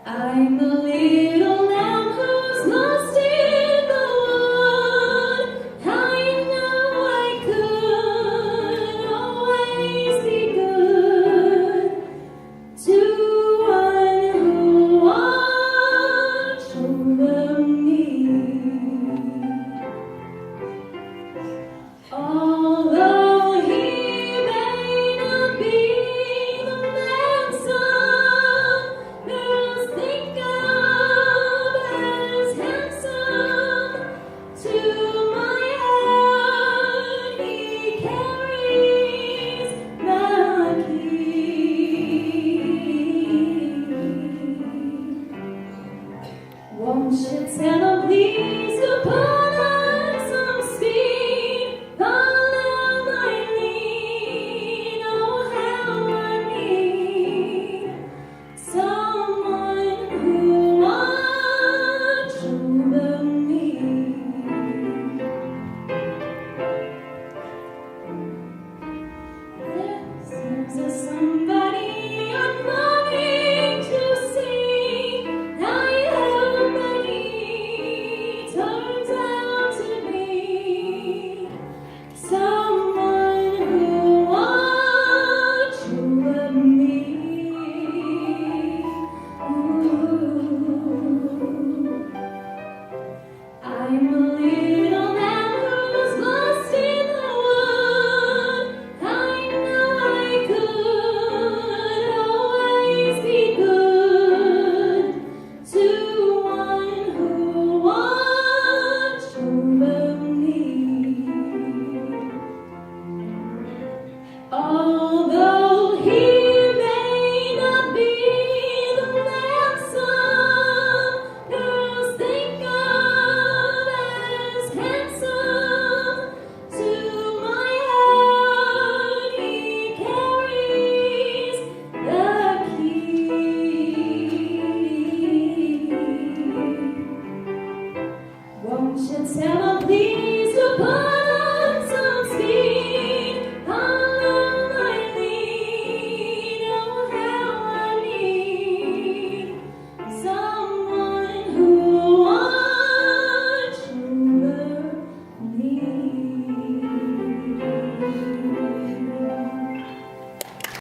I'm the little lamb who's lost in the wood. I know I could always be good to one who watched over me. Although he may not be the man's son, who's think of as handsome, to my heart he carries the key. Won't you tell him please?